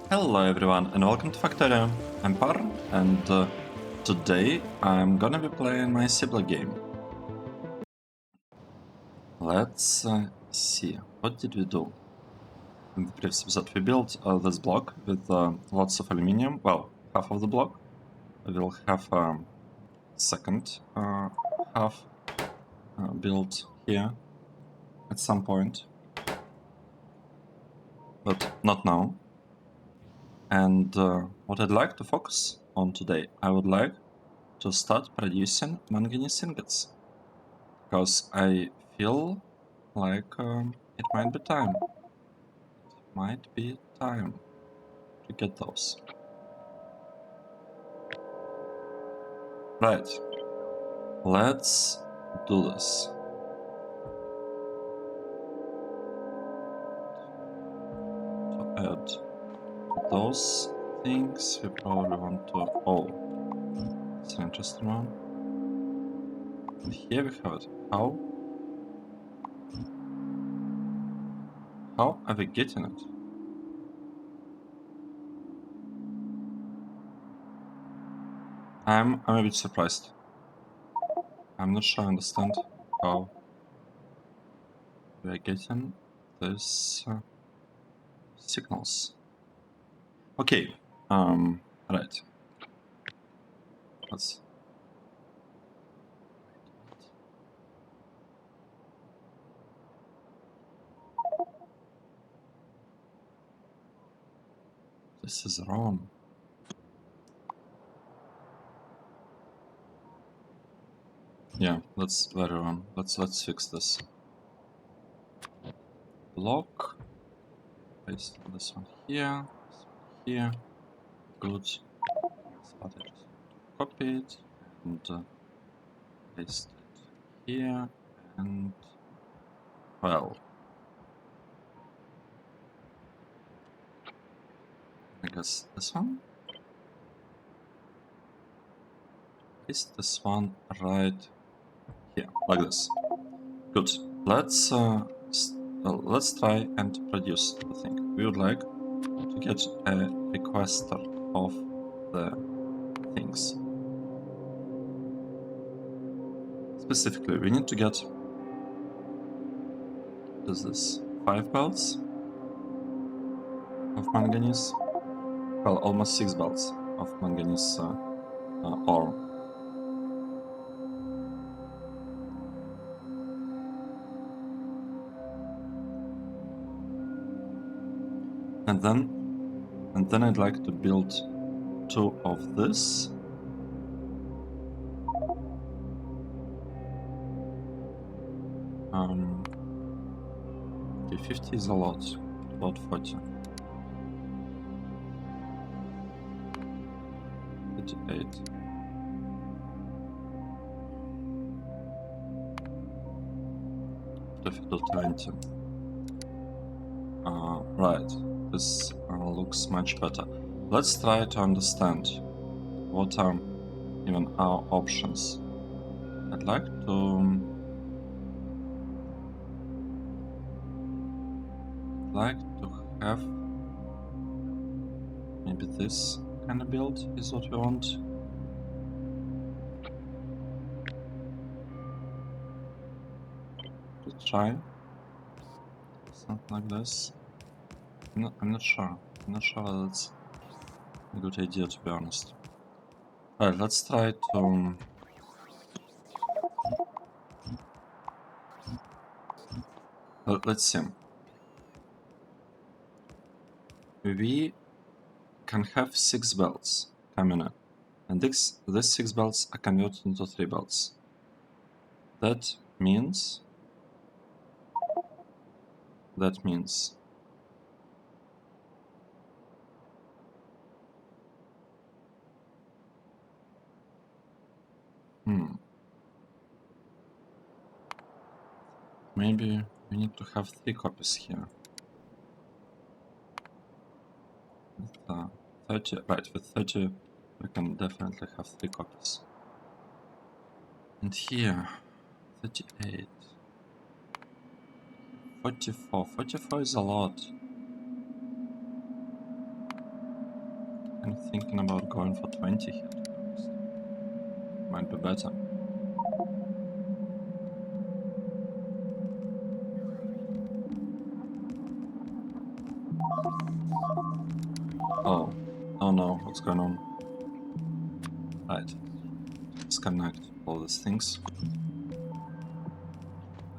Hello everyone and welcome to Factorio. I'm Par and today I'm gonna be playing my Seablock game. Let's see, what did we do? In the previous episode we built this block with lots of aluminium, well, half of the block. We'll have second half built here at some point, but not now. And what I'd like to focus on today, I would like to start producing manganese ingots, because I feel like it might be time. It might be time to get those. Right, let's do this. To add those things, we probably want to. Oh, it's an interesting one. And here we have it. How are we getting it? I'm a bit surprised. I'm not sure I understand how we are getting these signals. Okay, right. Let's. This is wrong. Yeah, that's very wrong. Let's fix this. Block. Paste this one here. This one here. Good. But I just copy it and paste it here. And well, I guess this one. Paste this one right here, like this. Good. Let's try and produce the thing. We would like to get a requester of the things. Specifically, we need to get this 5 belts of manganese. Well, almost 6 belts of manganese ore. And then I'd like to build 2 of this. Okay, 50 is a lot. About 40. 38. Difficult 20. Right, this looks much better. Let's try to understand what are even our options. I'd like to have maybe this kind of build is what we want. To try something like this. I'm not sure. I'm not sure whether it's a good idea, to be honest. Alright, let's try to let's see. We can have 6 belts coming in, and these 6 belts are converted into 3 belts. That means maybe we need to have 3 copies here. With 30, right, with 30 we can definitely have 3 copies. And here, 38. 44. 44 is a lot. I'm thinking about going for 20 here, to be honest. Might be better. Oh no, what's going on? Right. Disconnect all these things.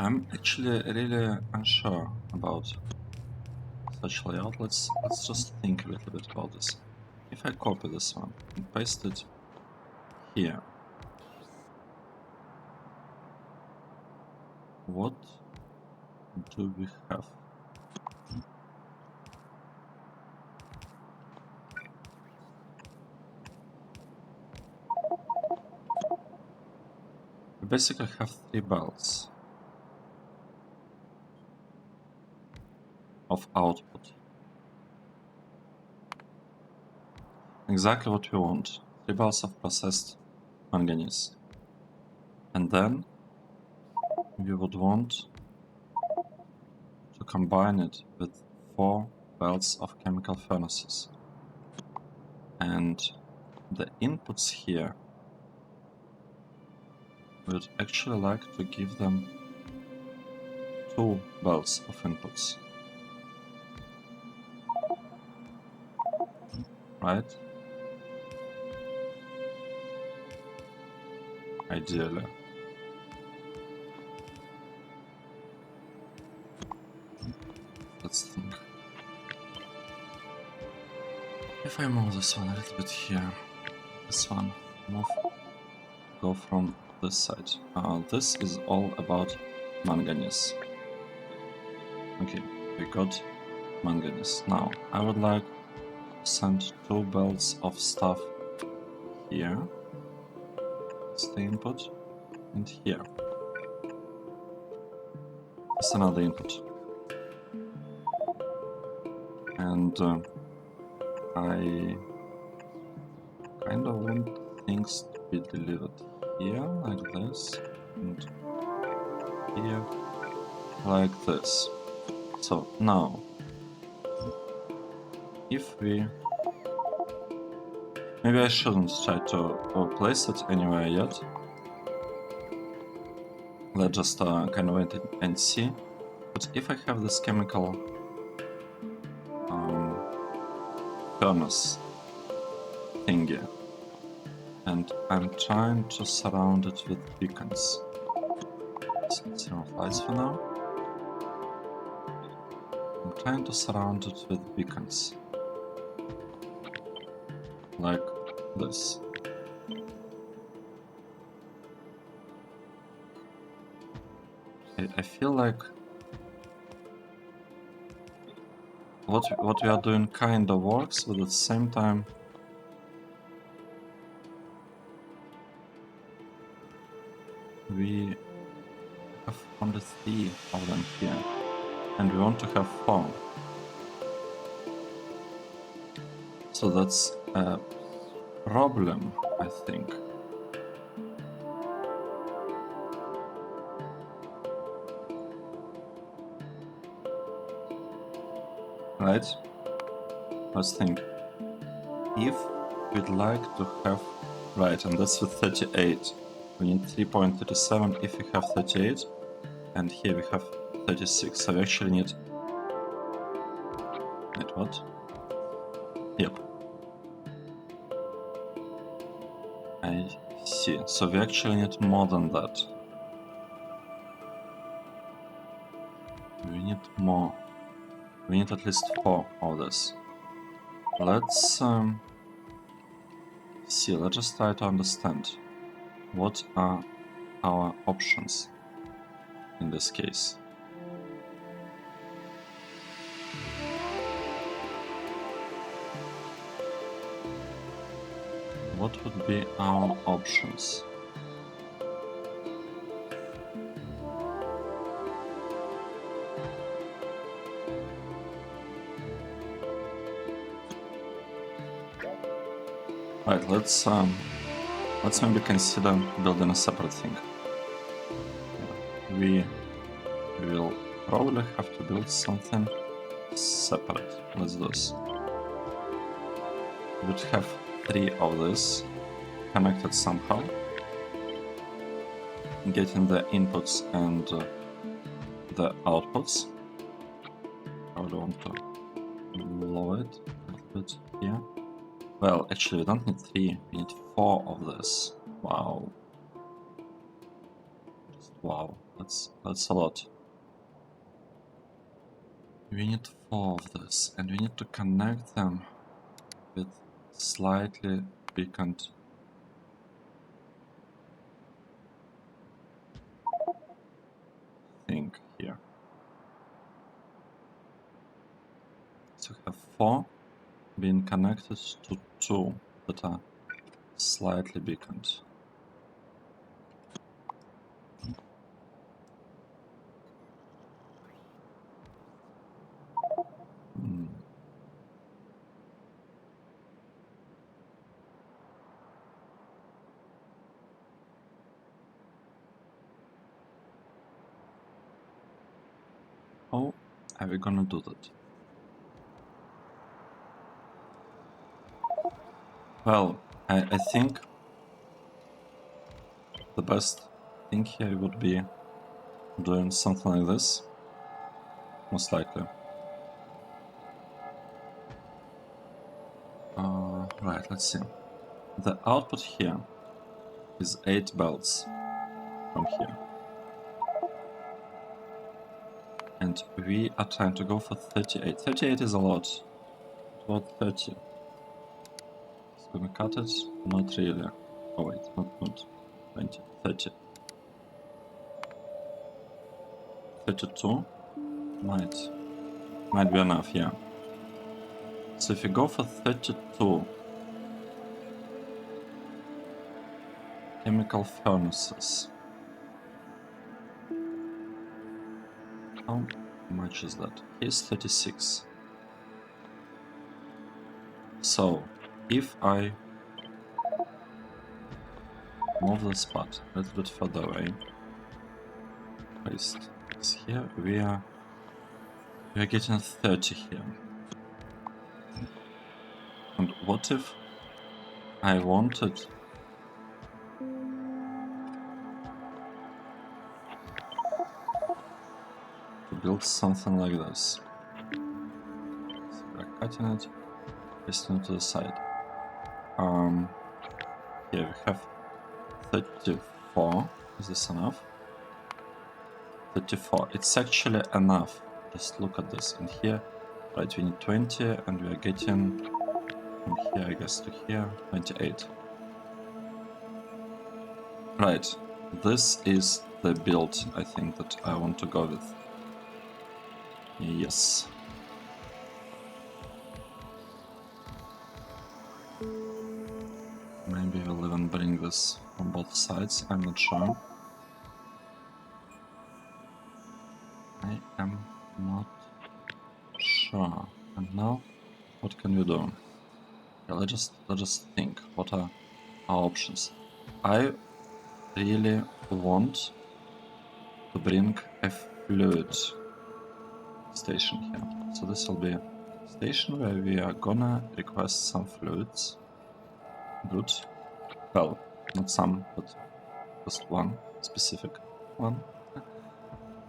I'm actually really unsure about such layout. Let's just think a little bit about this. If I copy this one and paste it here, what do we have? We basically have 3 belts of output. Exactly what we want. 3 belts of processed manganese. And then we would want to combine it with 4 belts of chemical furnaces. And the inputs here, we'd actually like to give them 2 belts of inputs. Right? Ideally. Let's think. If I move this one a little bit here, this one, go from this side. This is all about manganese. Okay, we got manganese. Now, I would like to send 2 belts of stuff here. It's the input. And here. It's another input. And I kind of want things to be delivered here, like this, and here, like this. So now, if we... Maybe I shouldn't try to place it anywhere yet. Let's just kind of wait and see. But if I have this chemical furnace thingy, and I'm trying to surround it with beacons. So let's remove lights for now. I'm trying to surround it with beacons. Like this. I feel like what we are doing kind of works, but at the same time we have only 3 of them here, and we want to have 4. So that's a problem, I think. Right? Let's think. If we'd like to have... Right, and that's with 38. We need 3.37 if we have 38, and here we have 36. So we actually need... Wait, what? Yep. I see. So we actually need more than that. We need more. We need at least 4 of this. Let's see, let's just try to understand what are our options in this case. What would be our options? Right, let's maybe consider building a separate thing. We will probably have to build something separate. Let's do this. would have 3 of this connected somehow, getting the inputs and the outputs. I would want to lower it a little bit here. Well, actually, we don't need 3, we need 4 of this. Wow. Just wow, that's a lot. We need 4 of this, and we need to connect them with slightly beaconed thing here. So we have 4 being connected to 2 that are slightly beaconed. How are we gonna do that? Well, I think the best thing here would be doing something like this, most likely. Right, let's see. The output here is 8 belts from here. And we are trying to go for 38. 38 is a lot. What about 30? It's gonna cut it? Not really. Oh wait, not 20. 30. 32 might be enough, yeah. So if you go for 32 chemical furnaces, how much is that? Here's 36. So if I move this part a little bit further away, paste this here, we are getting 30 here. And what if I wanted to build something like this? So we're cutting it, pasting it to the side. Here we have 34. Is this enough? 34. It's actually enough. Just look at this. And here, right, we need 20, and we are getting from here, I guess, to here, 28. Right. This is the build, I think, that I want to go with. Yes. Maybe we'll even bring this on both sides, I'm not sure. I am not sure. And now, what can we do? Yeah, let's just think. What are our options? I really want to bring a fluid station here. So this will be a station where we are gonna request some fluids. Good. Well, not some, but just one specific one.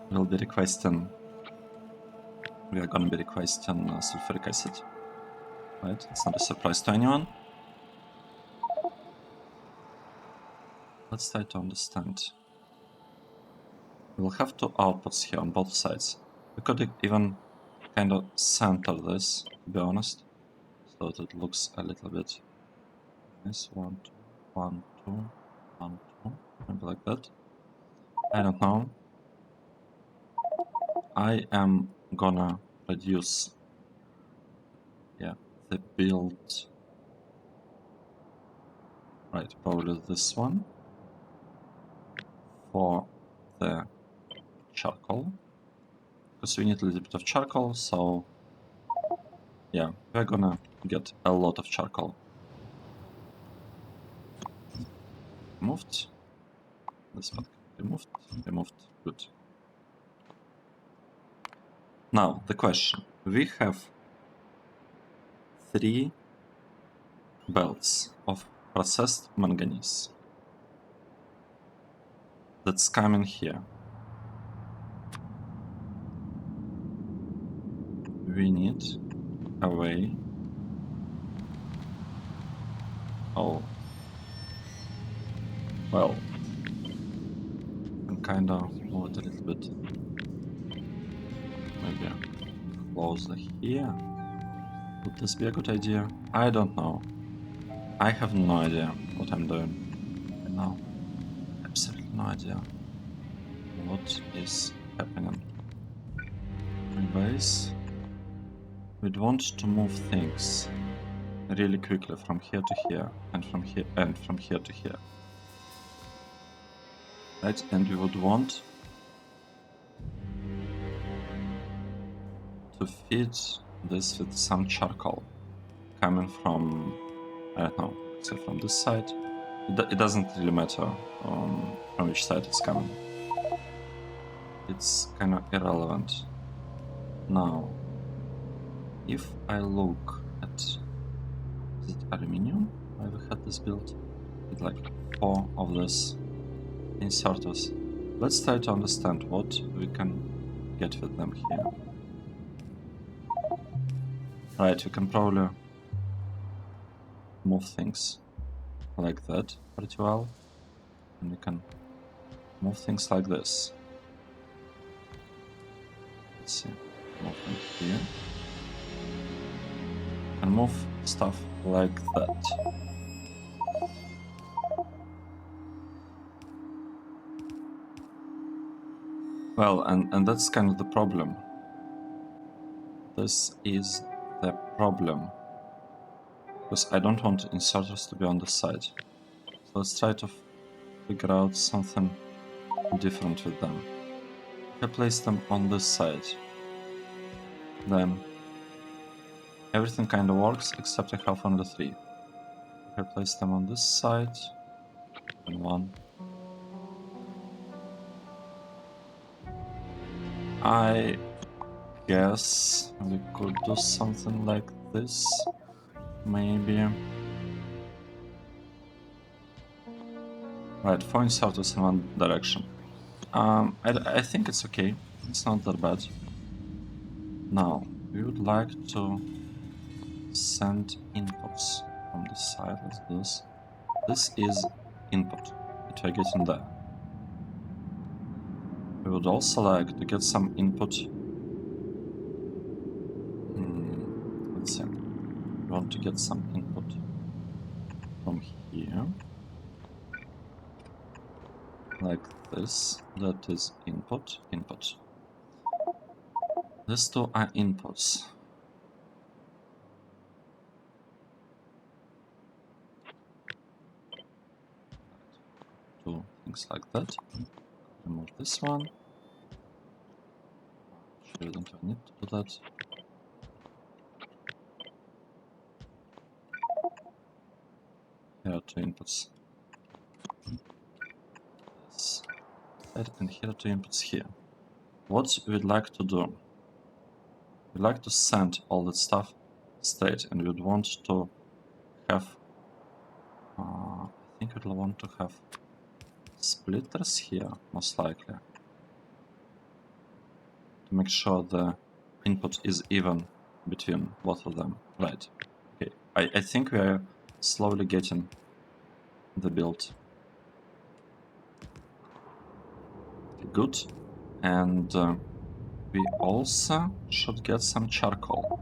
We'll be requesting. We are gonna be requesting sulfuric acid. Right? It's not a surprise to anyone. Let's try to understand. We'll have 2 outputs here on both sides. We could even kind of center this, to be honest, so that it looks a little bit nice. 1, 2, 1, 2, 1, 2, maybe like that. I don't know. I am gonna reduce, yeah, the build. Right, probably this one for the charcoal, because we need a little bit of charcoal, so yeah, we're gonna get a lot of charcoal. Removed. This part removed. Good. Now the question: we have 3 belts of processed manganese that's coming here. We need a way. Oh, well, and kind of move it a little bit. Maybe closer here. Would this be a good idea? I don't know. I have no idea what I'm doing right now. Absolutely no idea what is happening. Anyways, we'd want to move things really quickly from here to here, and from here to here. Right? And we would want to feed this with some charcoal coming from, I don't know, say from this side. It doesn't really matter from which side it's coming. It's kind of irrelevant. Now, if I look at, is it aluminium? I ever had this built with like 4 of this inserters. Let's try to understand what we can get with them here. Right, we can probably move things like that pretty well, and we can move things like this. Let's see, move them here, and move stuff like that. Well, and that's kind of the problem. This is the problem. Because I don't want inserters to be on the side. So let's try to figure out something different with them. If I place them on this side, then everything kind of works except I have only 3. If I place them on this side, and 1. I guess we could do something like this, maybe. Right, 4 inserters in one direction. I think it's okay. It's not that bad. Now, we would like to send inputs from this side. Let's do this. This is input that we're getting there. We would also like to get some input. Let's see. We want to get some input from here. Like this. That is input, input. These 2 are inputs. Do things like that. Remove this one. Actually, we don't even need to do that. Here are 2 inputs. This side, and here are 2 inputs here. What we'd like to do, we'd like to send all that stuff straight, and we'd want to have, I think we'd want to have splitters here, most likely, to make sure the input is even between both of them. Right. Okay. I think we are slowly getting the build good, and we also should get some charcoal.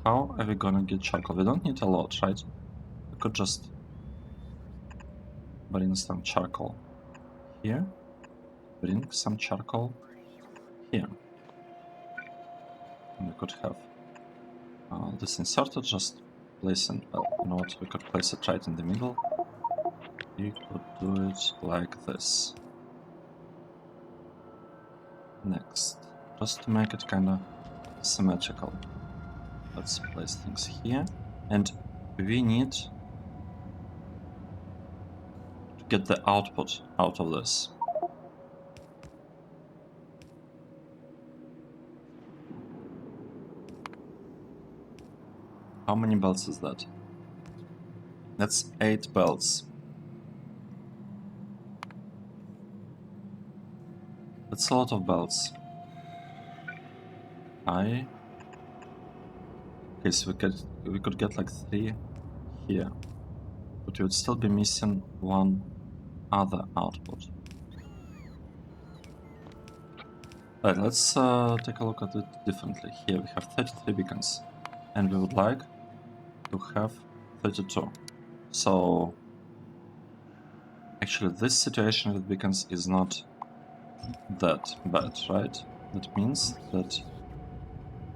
How are we gonna get charcoal? We don't need a lot, right? We could just bring some charcoal here, bring some charcoal here, and we could have this inserted, just place it, well, you know what, we could place it right in the middle. We could do it like this. Next, just to make it kind of symmetrical, let's place things here, and we need to get the output out of this. How many belts is that? That's 8 belts. That's a lot of belts. Okay, so we could get like 3 here, but we would still be missing 1 other output. Right, let's take a look at it differently. Here we have 33 beacons, and we would like to have 32. So actually this situation with beacons is not that bad, right? That means that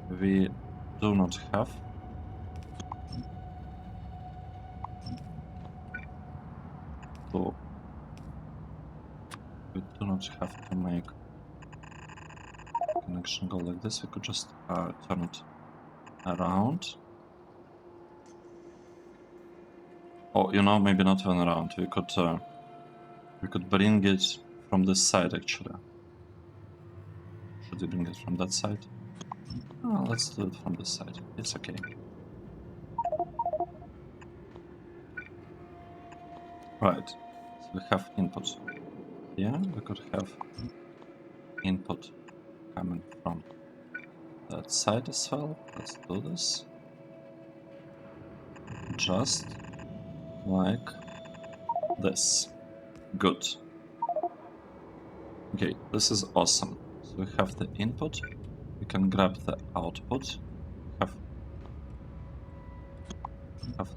we do not have to make connection go like this. We could just turn it around. Oh, you know, maybe not turn around. We could bring it from this side actually. Should we bring it from that side? Oh, let's do it from this side. It's okay. Right. So we have input here. We could have input coming from that side as well. Let's do this. Just like this. Good. Okay, this is awesome. So we have the input. We can grab the output. Have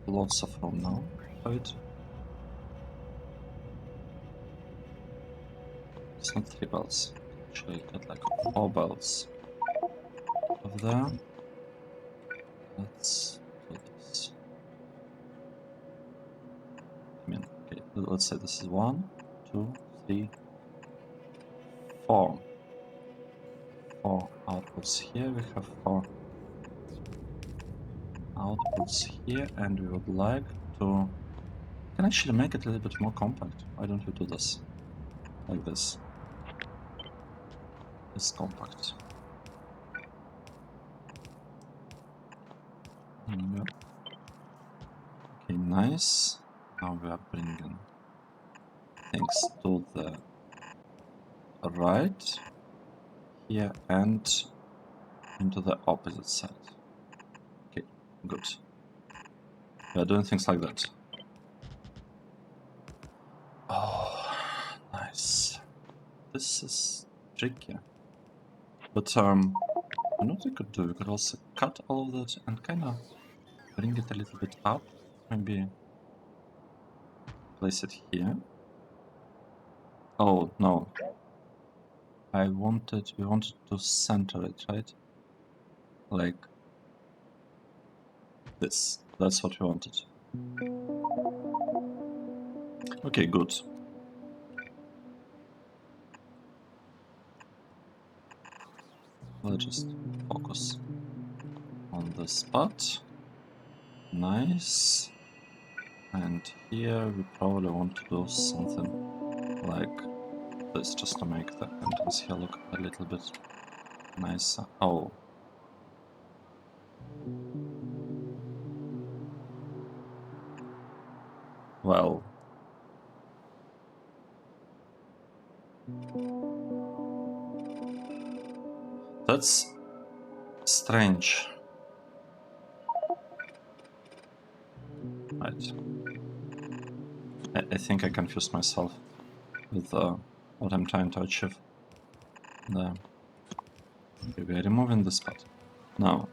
lots of room now for it. It's not 3 belts. Actually, get like 4 belts over there. Let's do this. I mean, okay, let's say this is 1, 2, 3, 4. 4 outputs here. We have 4 outputs here, and we would like to can actually make it a little bit more compact. Why don't we do this like this? It's compact. Yep. Okay, nice. Now we are bringing things to the right here and into the opposite side. Okay, good. We are doing things like that. Oh, nice. This is tricky. But you know what we could do? We could also cut all of that and kind of bring it a little bit up. Maybe place it here. Oh no. We wanted to center it, right? Like this. That's what we wanted. Okay, good. Let's just focus on the spot. Nice. And here we probably want to do something like this, just to make the entrance here look a little bit nicer. Oh. Well. That's strange. Right. I think I confused myself with what I'm trying to achieve. There. Okay, we are removing this part. Now,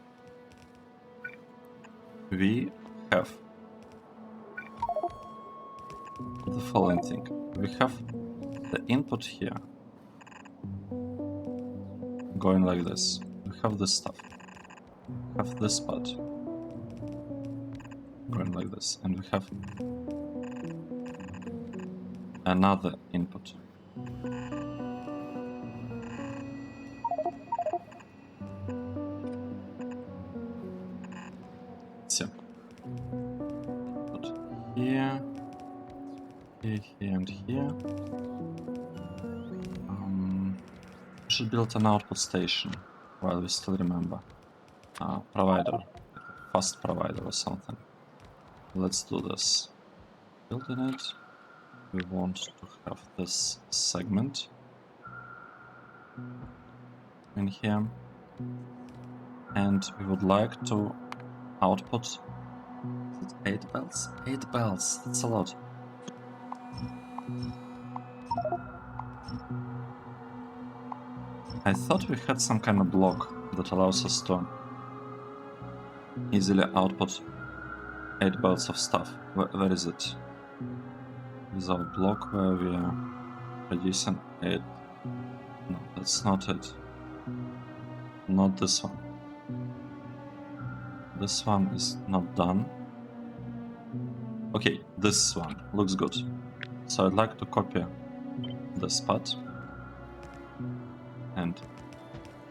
we have the following thing. We have the input here going like this. We have this stuff. We have this part going like this. And we have another input. So, put here, here, here, and here. We should build an output station while we still remember. Provider, fast provider or something. Let's do this. building it. We want to have this segment in here, and we would like to output. Is it 8 bells? 8 bells, that's a lot. I thought we had some kind of block that allows us to easily output 8 bells of stuff. Where is it? Is our block where we are producing 8? No, that's not it. Not this one. This one is not done. Okay, this one looks good. So I'd like to copy this part and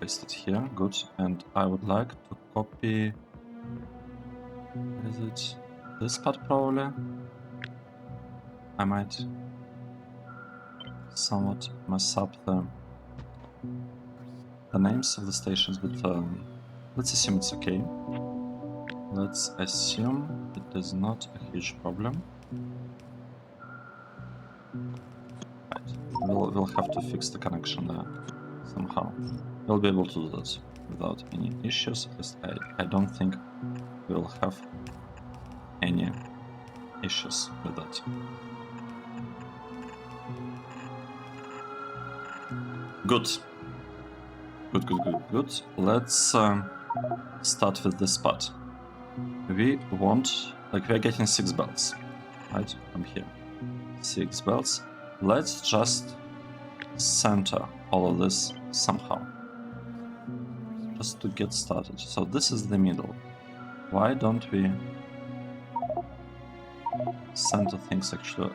paste it here. Good. And I would like to copy. Where is it? This part probably. I might somewhat mess up the names of the stations, but let's assume it's okay. Let's assume it is not a huge problem. Right. We'll have to fix the connection there somehow. We'll be able to do that without any issues. At least I don't think we'll have any issues with that. Good. Good. Let's start with this part. We want, like, we're getting 6 bells, right, from here. 6 bells. Let's just center all of this somehow, just to get started. So this is the middle. Why don't we center things actually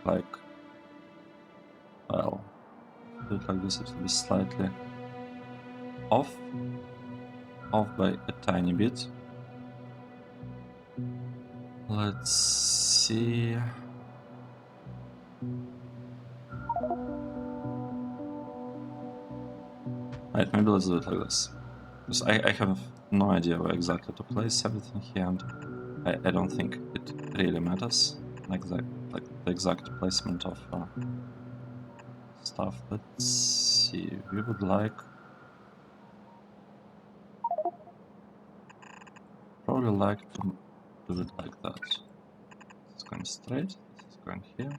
like, well, do it like this, it will be slightly off by a tiny bit. Let's see. Right, maybe let's do it like this. Because I have no idea where exactly to place everything here, and I don't think it really matters, like the exact placement of stuff. Let's see. We would like probably like to do it like that. This is going straight. This is going here.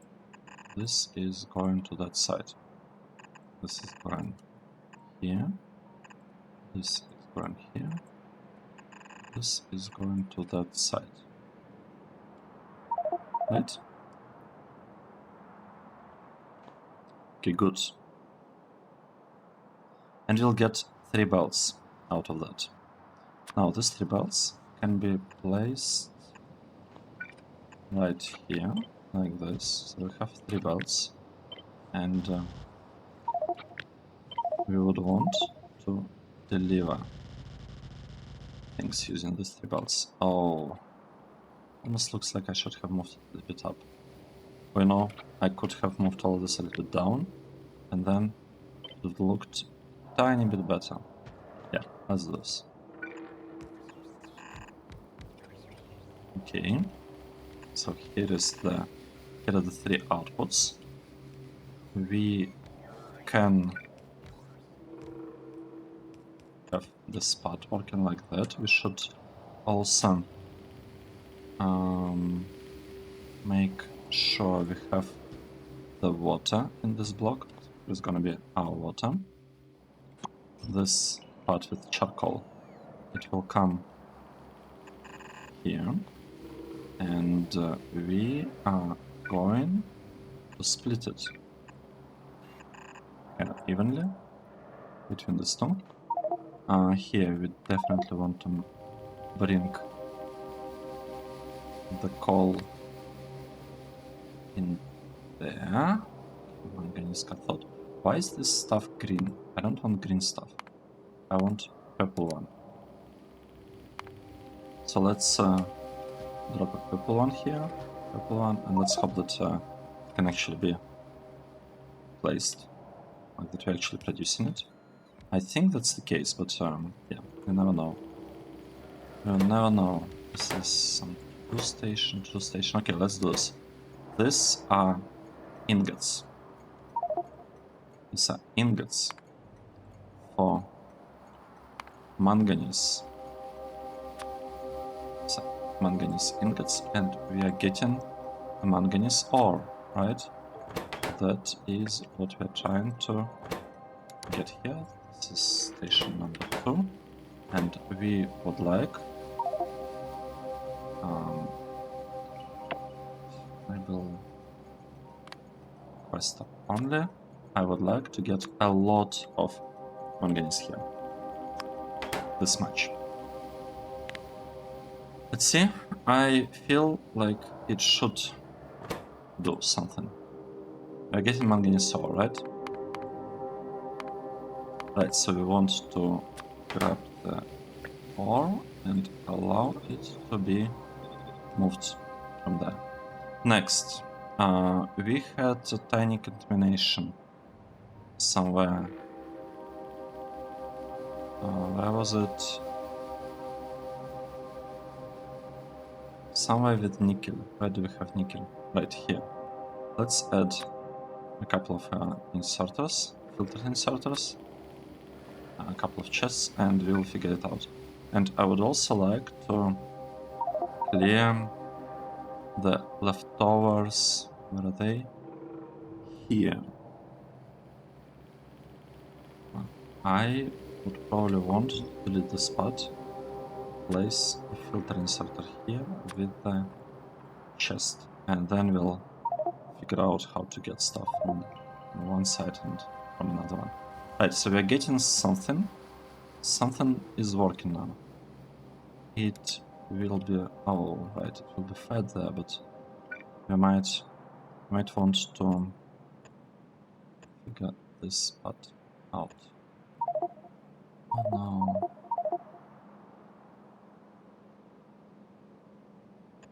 This is going to that side. This is going here. This is going here. This is going to that side. Right? Okay, good. And you'll get 3 bells out of that. Now, these 3 bells can be placed right here, like this. So we have 3 bells, and we would want to deliver things using these 3 bells. Oh, almost looks like I should have moved it a little bit up. You know, I could have moved all of this a little bit down, and then it would looked a tiny bit better. Yeah, let's do this. Okay, so here are the 3 outputs. We can have this part working like that. We should also make sure we have the water in this block. It's gonna be our water. This part with charcoal, it will come here, and we are going to split it kind of evenly between the two. Here we definitely want to bring the coal in there. Manganese cathode. Why is this stuff green? I don't want green stuff. I want purple one. So let's drop a purple one here, purple one, and let's hope that it can actually be placed, like that we're actually producing it. I think that's the case, but yeah, you never know. You'll never know. This is some 2 station. Okay, let's do this. These are ingots. These are ingots for manganese. So manganese ingots, and we are getting a manganese ore, right? That is what we're trying to get here. This is station number 2, and we would like I will quest up only. I would like to get a lot of manganese here. This much. Let's see. I feel like it should do something. We're getting manganese ore, right? Right, so we want to grab the ore and allow it to be moved from there. Next, we had a tiny contamination somewhere. Where was it? Somewhere with nickel. Where do we have nickel? Right here. Let's add a couple of inserters, filter inserters, a couple of chests, and we'll figure it out. And I would also like to clear the leftovers. Where are they? Here. I would probably want to delete the spot, place a filter inserter here with the chest, and then we'll figure out how to get stuff from one side and from another one. Right, so we're getting something. Something is working now. It will be, oh right, it will be fed there, but we might want to figure this part out. Oh no.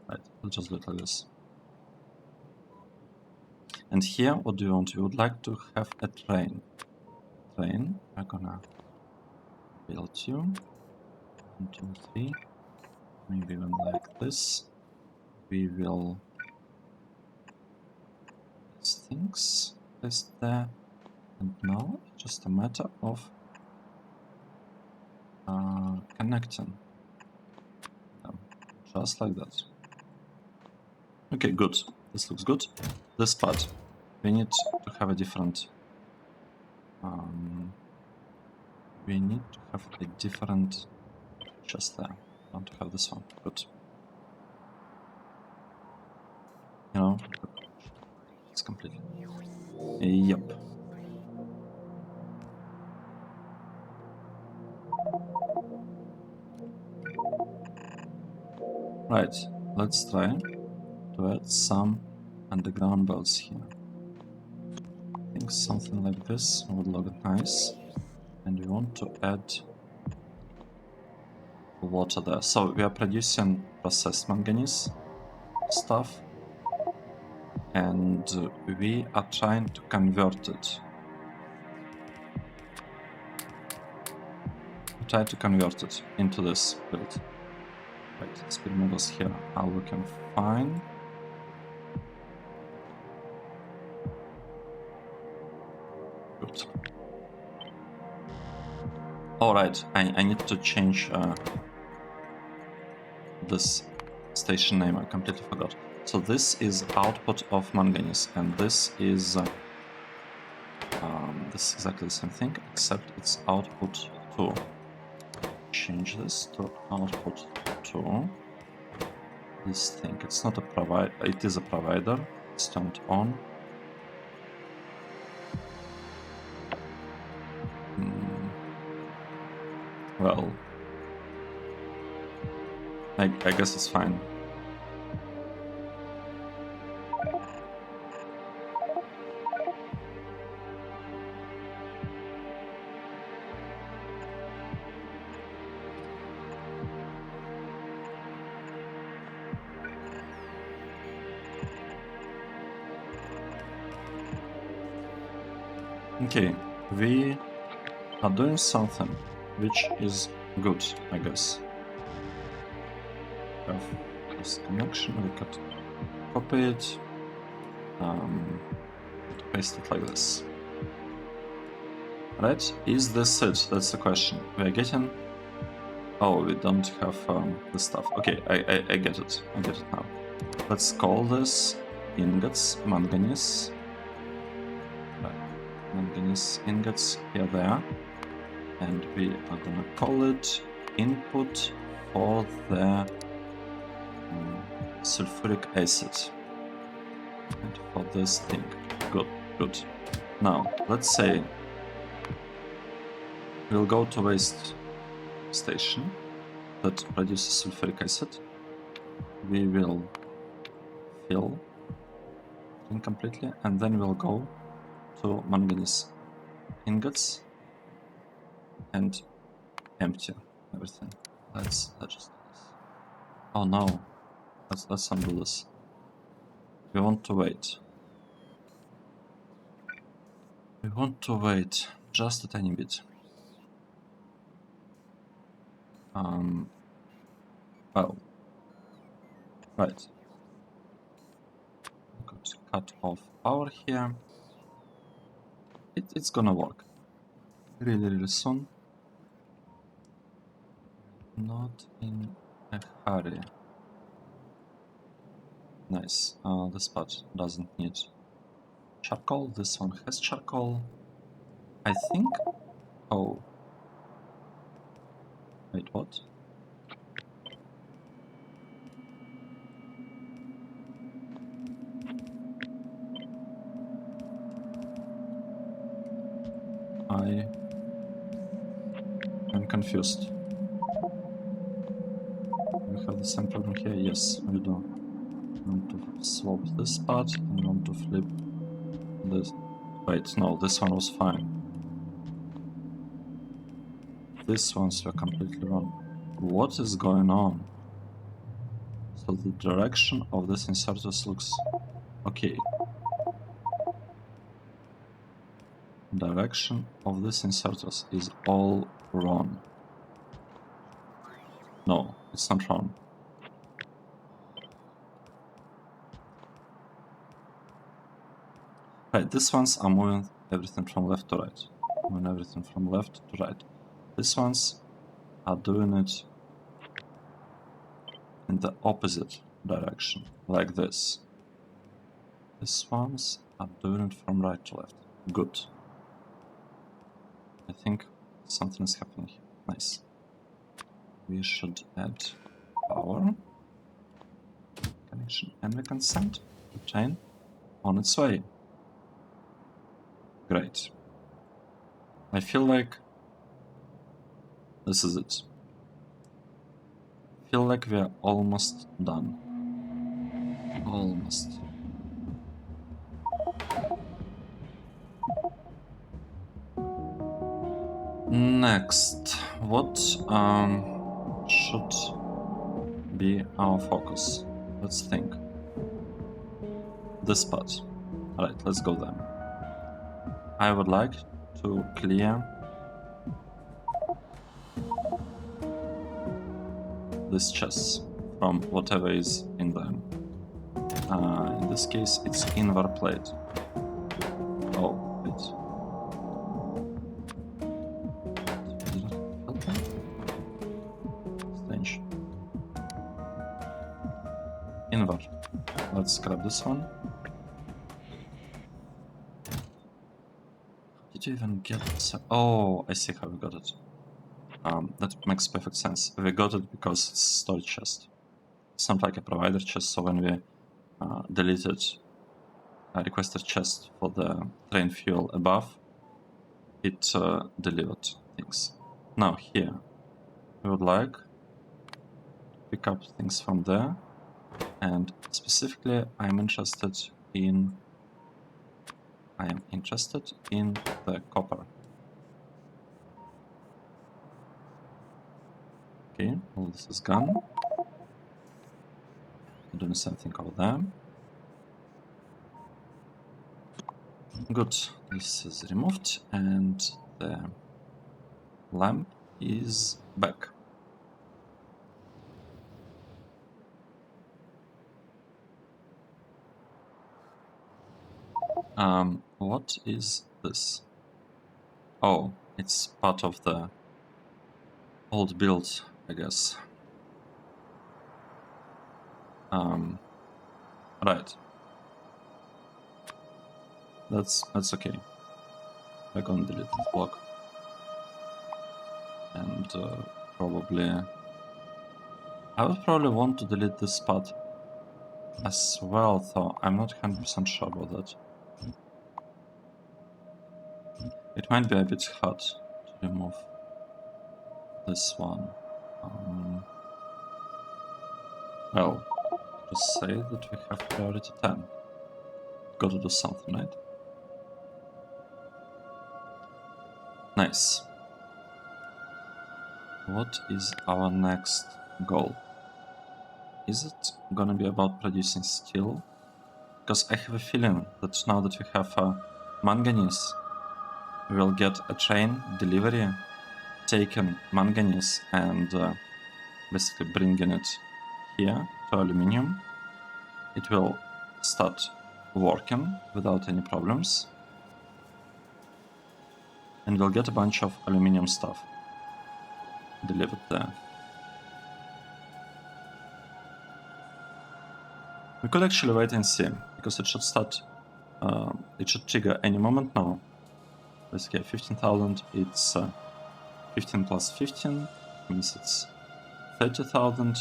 Right, we'll just look like this. And here, what do you want? We would like to have a train. We're gonna build you. 1, 2, 3. Maybe even like this. We will place things this there. And now it's just a matter of connecting them. Just like that. Okay, good. This looks good. This part, we need to have a different just there. I want to have this one. Good. You know, it's complete. Yep. Right, let's try to add some underground belts here. I think something like this would look nice. And we want to add water there. So we are producing processed manganese stuff, and we are trying to convert it. We try to convert it into this build. Right, speed models here are looking fine. Good. Alright, I need to change this station name. I completely forgot. So this is output of manganese, and this is exactly the same thing, except it's output 2. Change this to output 2. This thing, it's not a provider, it is a provider. It's turned on. Well, I guess it's fine. Okay, we are doing something which is good, I guess. We have this connection, we could copy it, paste it like this. Right? Is this it? That's the question. We are getting... Oh, we don't have the stuff. Okay, I get it. I get it now. Let's call this ingots, manganese. Manganese ingots, here they are. And we are gonna call it input for the sulfuric acid. And for this thing. Good, good. Now, let's say we'll go to waste station that produces sulfuric acid. We will fill incompletely, and then we'll go to manganese ingots and empty everything. Let's just do this. Oh no, let's undo this. We want to wait. We want to wait just a tiny bit. Well, right. Could cut off power here. It's gonna work really soon. Not in a hurry. Nice. This part doesn't need charcoal. This one has charcoal. I think. Oh. Wait, what? I'm confused. We have the same problem here? Yes, we do. We want to swap this part and we want to flip this. Wait, no, this one was fine. These ones were completely wrong. What is going on? So the direction of this inserters looks okay. Direction of this inserters is all wrong. No, it's not wrong. Right, these ones are moving everything from left to right. Moving everything from left to right. These ones are doing it in the opposite direction, like this. These ones are doing it from right to left. Good. I think something is happening here. Nice. We should add power connection, and we can send the train on its way. Great. I feel like this is it. I feel like we are almost done. Almost. Next, what should be our focus? Let's think. This part. Alright, let's go there. I would like to clear this chest from whatever is in them. In this case, it's invar plate. Oh, wait. Strange. Invar. Let's grab this one. Did you even get it? Oh, I see how we got it. That makes perfect sense. We got it because it's storage chest. It's not like a provider chest, so when we deleted a requested chest for the train fuel above, it delivered things. Now here, we would like to pick up things from there, and specifically I am interested in the copper. Okay, all this is gone. I'm doing something over there. Good, this is removed and the lamp is back. What is this? Oh, it's part of the old build, I guess. Right. That's okay. I'm gonna delete this block. And probably... I would probably want to delete this part as well, though I'm not 100% sure about that. It might be a bit hard to remove this one. Well, just say that we have priority 10. Gotta do something, right? Nice. What is our next goal? Is it gonna be about producing steel? Because I have a feeling that now that we have manganese, we will get a train delivery taking manganese and basically bringing it here to aluminium. It will start working without any problems, and we'll get a bunch of aluminium stuff delivered there. We could actually wait and see, because it should start, it should trigger any moment now. Let's get 15,000, it's 15 plus 15, means it's 30,000.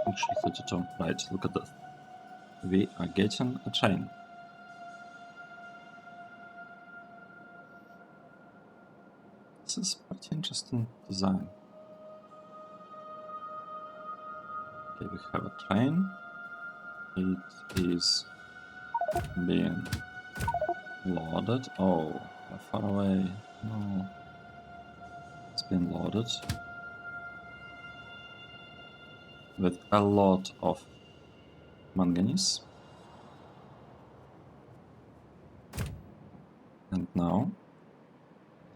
Actually 32, right, look at that. We are getting a train. This is pretty interesting design. Okay, we have a train. It is being loaded. Oh, far away. No. It's been loaded with a lot of manganese. And now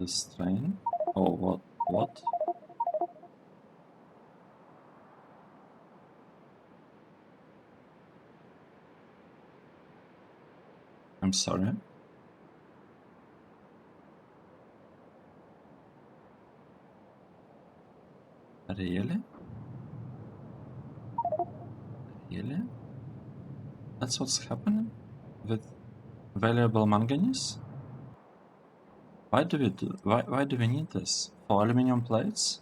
this train. Oh, what? I'm sorry. Really? Really? That's what's happening with valuable manganese? Why do we need this? For aluminum plates?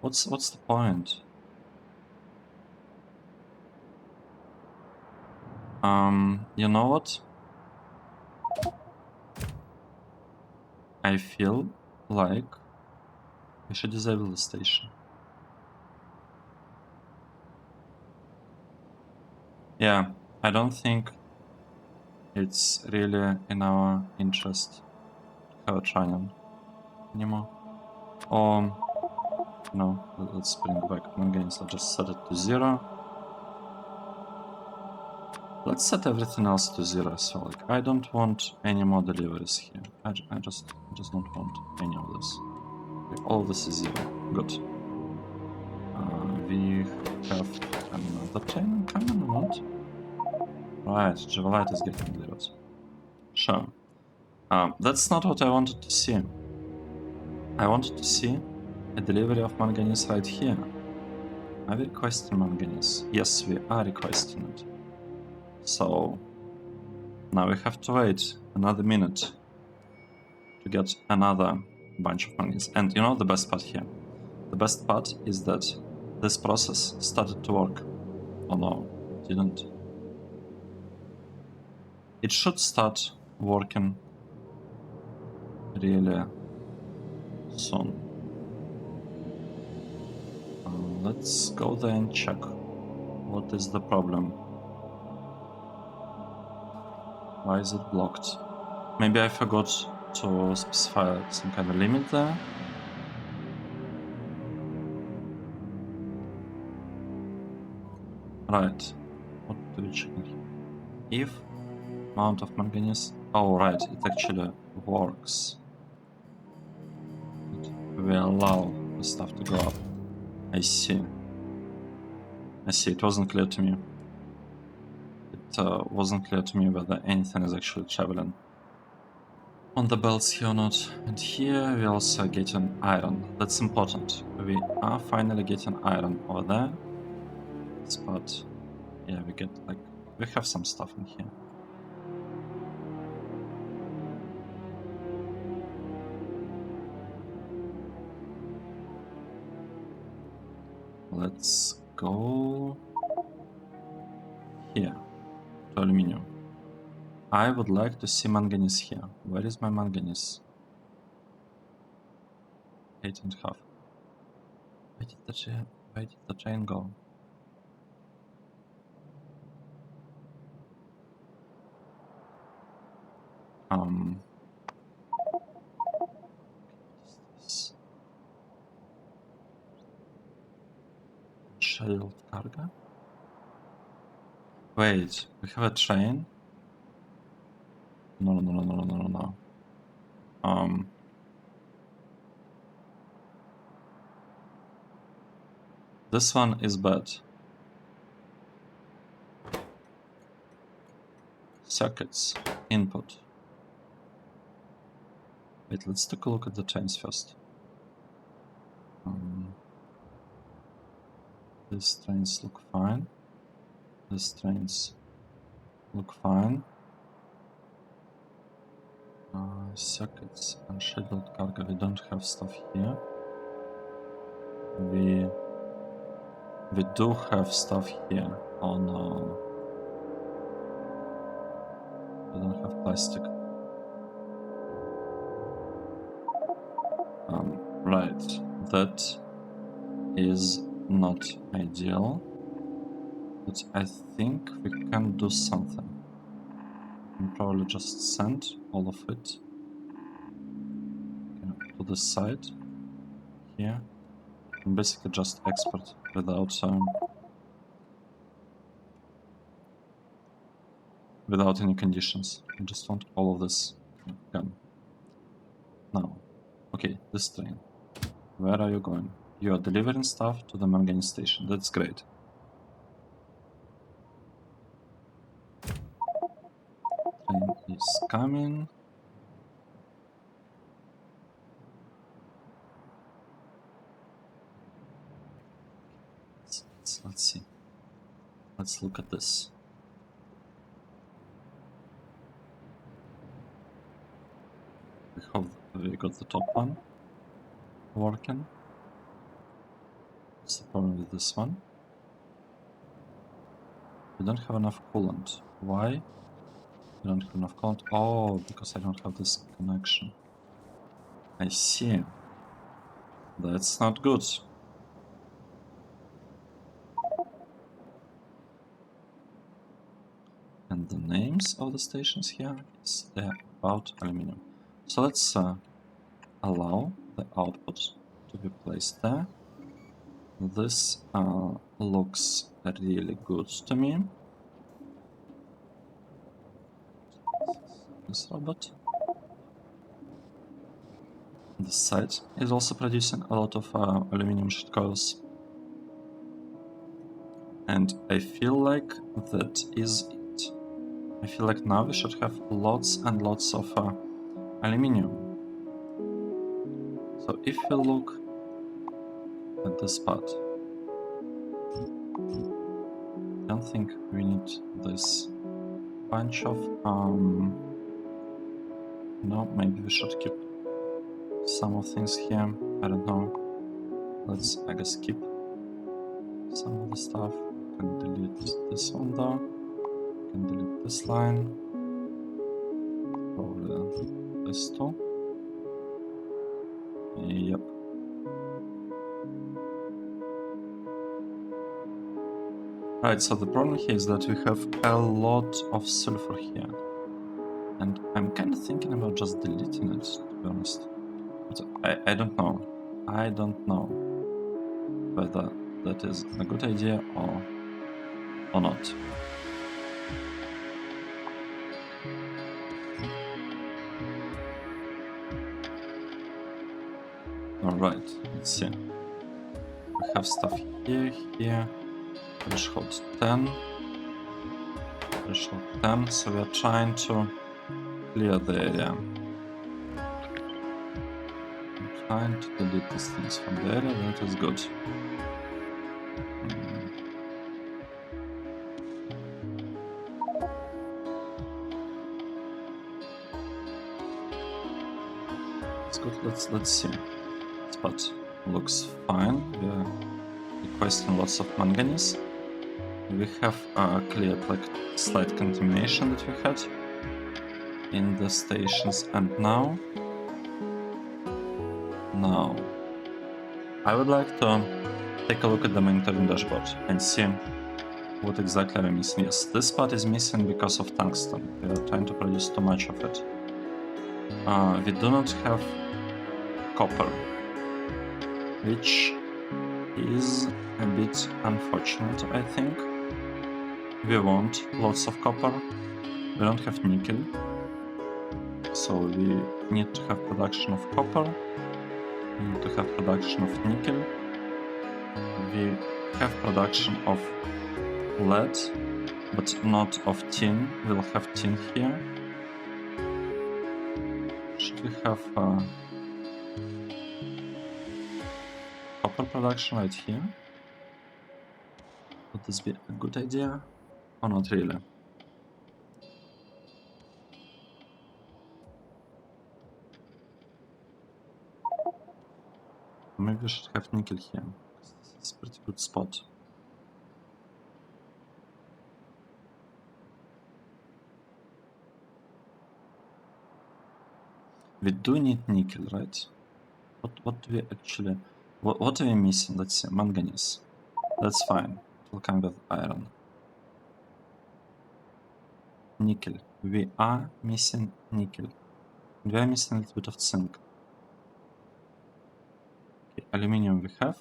What's the point? You know what? I feel like we should disable the station. Yeah, I don't think it's really in our interest to have a train anymore. No, let's bring back manganese. Let's just set it to 0. Let's set everything else to 0 as well. Like, I don't want any more deliveries here. I just don't want any of this. Like, all of this is 0. Good. We have another train coming or not? Right, Javelite is getting delivered. Sure. That's not what I wanted to see. I wanted to see a delivery of manganese right here. Are we requesting manganese? Yes, we are requesting it. So now we have to wait another minute to get another bunch of manganese. And you know the best part here? The best part is that this process started to work. Oh no, it didn't. It should start working really soon. Let's go there and check what is the problem. Why is it blocked? Maybe I forgot to specify some kind of limit there. Right. What do we check here? If amount of manganese. Oh, right. It actually works. We allow the stuff to go up. I see. It wasn't clear to me. wasn't clear to me whether anything is actually traveling on the belts here or not. And here we also are getting iron. That's important. We are finally getting iron over there. But yeah, we have some stuff in here. Let's go here to aluminium. I would like to see manganese here. Where is my manganese? 8.5. Where did the train go? What is this? Scheduled cargo? Wait, we have a train? No. This one is bad. Circuits. Input. Wait, let's take a look at the trains first. These trains look fine. These trains look fine. Circuits and scheduled cargo. We don't have stuff here. We do have stuff here. Oh no. We don't have plastic. Right. That is not ideal. But I think we can do something. We can probably just send all of it to the side here. And basically just export without any conditions. I just want all of this gone. Now, okay, this train. Where are you going? You are delivering stuff to the manganese station. That's great. Train is coming. Let's see. Let's look at this. We got the top one working. What's the problem with this one? We don't have enough coolant. Why? We don't have enough coolant. Oh, because I don't have this connection. I see. That's not good. And the names of the stations here is about aluminium. So let's allow the output to be placed there. This looks really good to me. This robot. This side is also producing a lot of aluminium sheet coils. And I feel like that is it. I feel like now we should have lots and lots of aluminium. So if we look at this part, I don't think we need this bunch of no, maybe we should keep some of things here. I don't know. Let's, I guess, keep some of the stuff. Can delete this one though. Can delete this line. Probably this too. Yep. Right, so the problem here is that we have a lot of sulfur here. And I'm kind of thinking about just deleting it, to be honest. But I don't know. I don't know whether that is a good idea or not. Alright, let's see. We have stuff here, threshold 10. threshold 10, so we are trying to clear the area. I'm trying to delete these things from the area, that is good. It's good, let's see. Spot looks fine. We are requesting lots of manganese. We have cleared like slight contamination that we had in the stations, and now I would like to take a look at the monitoring dashboard and see what exactly are we missing. Yes, this part is missing because of tungsten. We are trying to produce too much of it. We do not have copper, which is a bit unfortunate, I think. We want lots of copper. We don't have nickel, so we need to have production of copper. We need to have production of nickel. We have production of lead, but not of tin. We'll have tin here. Should we have copper production right here? Would this be a good idea or not really? Maybe we should have nickel here, because this is a pretty good spot. We do need nickel, right? What do we actually... What are we missing? Let's see, manganese. That's fine, it will come with iron. Nickel. We are missing nickel. We are missing a little bit of zinc. Okay, aluminium we have.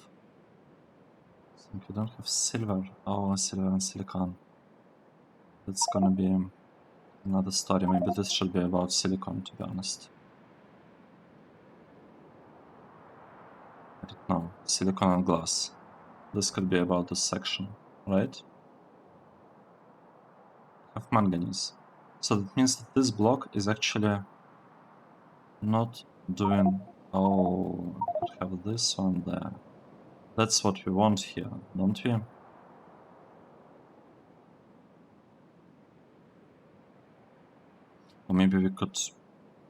Zinc we don't have. Silver. Oh, silver and silicon. That's gonna be another story. Maybe this should be about silicon, to be honest. I don't know. Silicon and glass. This could be about this section, right? Have manganese. So that means that this block is actually not doing... Oh, we could have this one there. That's what we want here, don't we? Or maybe we could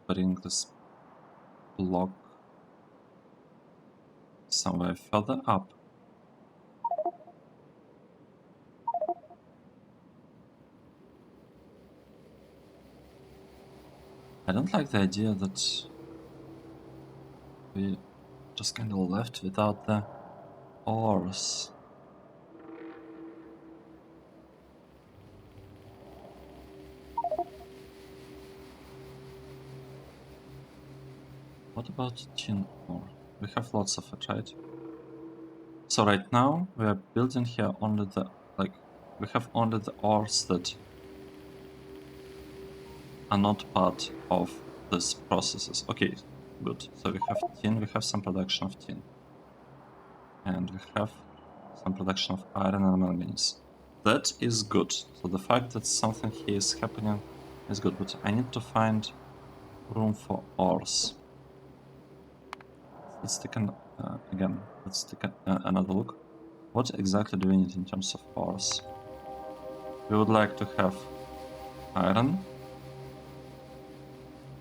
bring this block somewhere further up. I don't like the idea that we just kind of left without the ores. What about tin ore? We have lots of it, right? So right now we are building here only the... like, we have only the ores that are not part of these processes. Okay, good. So we have tin, we have some production of tin. And we have some production of iron and manganese. That is good. So the fact that something here is happening is good, but I need to find room for ores. Let's take again, let's take another look. What exactly do we need in terms of ores? We would like to have iron,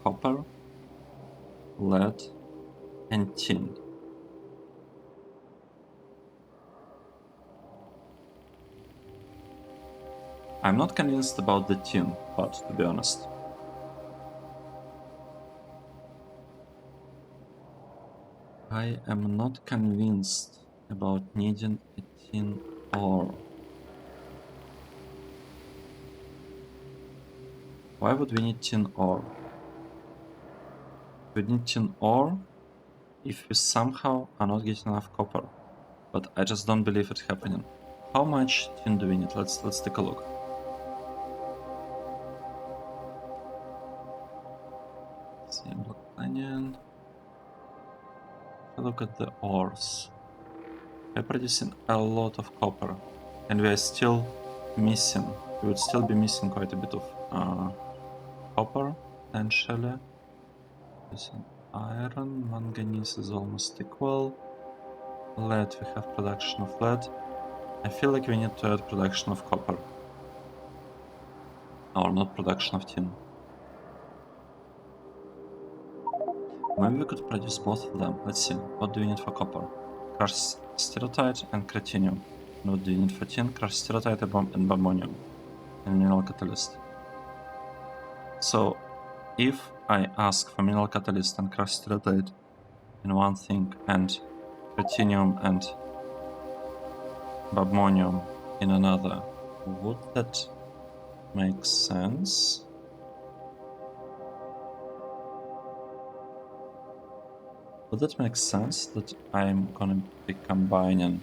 copper, lead, and tin. I'm not convinced about the tin part, to be honest. I am not convinced about needing a tin ore. Why would we need tin ore? We need tin ore if we somehow are not getting enough copper. But I just don't believe it happening. How much tin do we need? Let's take a look. Seablock Pack. Look at the ores. We're producing a lot of copper, and we are still missing we would still be missing quite a bit of copper, potentially. Using iron, manganese is almost equal. Lead, we have production of lead. I feel like we need to add production of copper. Or not production of tin. Maybe we could produce both of them. Let's see. What do we need for copper? Crush stereotype and cretinium. And what do you need for tin? Crush stereotype and ammonium. And mineral catalyst. So, if I ask for mineral catalyst and crush stereotype in one thing, and cretinium and ammonium in another, would that make sense? Would that make sense that I'm gonna be combining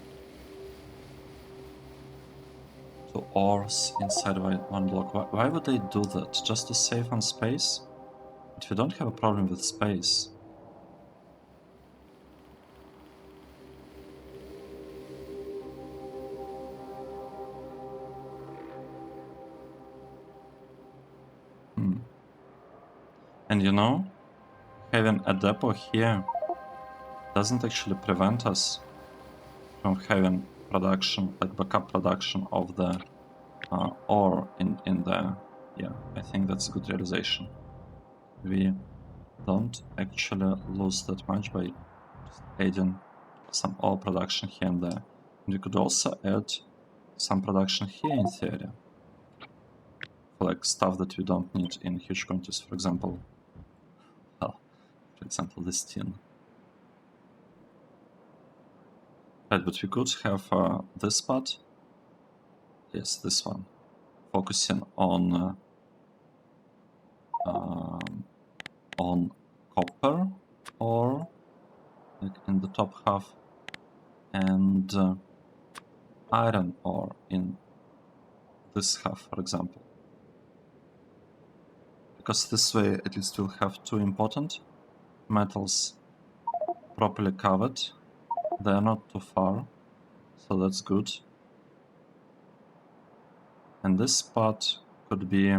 two ores inside one block? Why would they do that? Just to save on space? But we don't have a problem with space. And you know, having a depot here doesn't actually prevent us from having production, like backup production of the ore in there. Yeah, I think that's a good realization. We don't actually lose that much by just adding some ore production here and there. And we could also add some production here in theory. For like stuff that we don't need in huge quantities, for example. Well, for example, this tin. Right, but we could have this part. Yes, this one. Focusing on copper ore, like in the top half, and iron ore in this half, for example. Because this way at least we'll have two important metals properly covered. They are not too far, so that's good. And this part could be...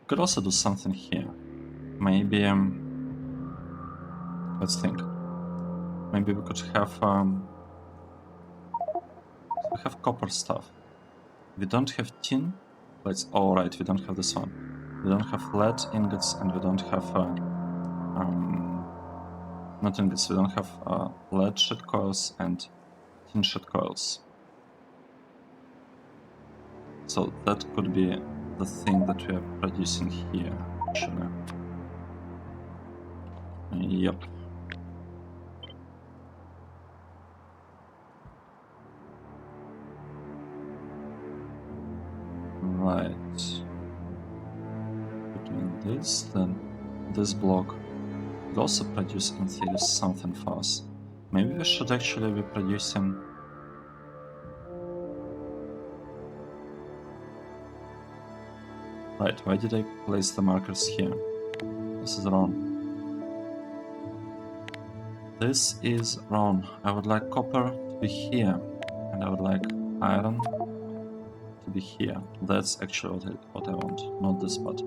could also do something here. Maybe... let's think. Maybe we could have... we have copper stuff. We don't have tin. Let's... oh, right, we don't have this one. We don't have lead ingots, and we don't have... not ingots, we don't have lead sheet coils and tin sheet coils. So that could be the thing that we are producing here, actually. Yep. Right. Between this, then this block will also produce in theory something for us. Maybe we should actually be producing... right, why did I place the markers here? This is wrong. This is wrong. I would like copper to be here, and I would like iron to be here. That's actually what I want, not this part.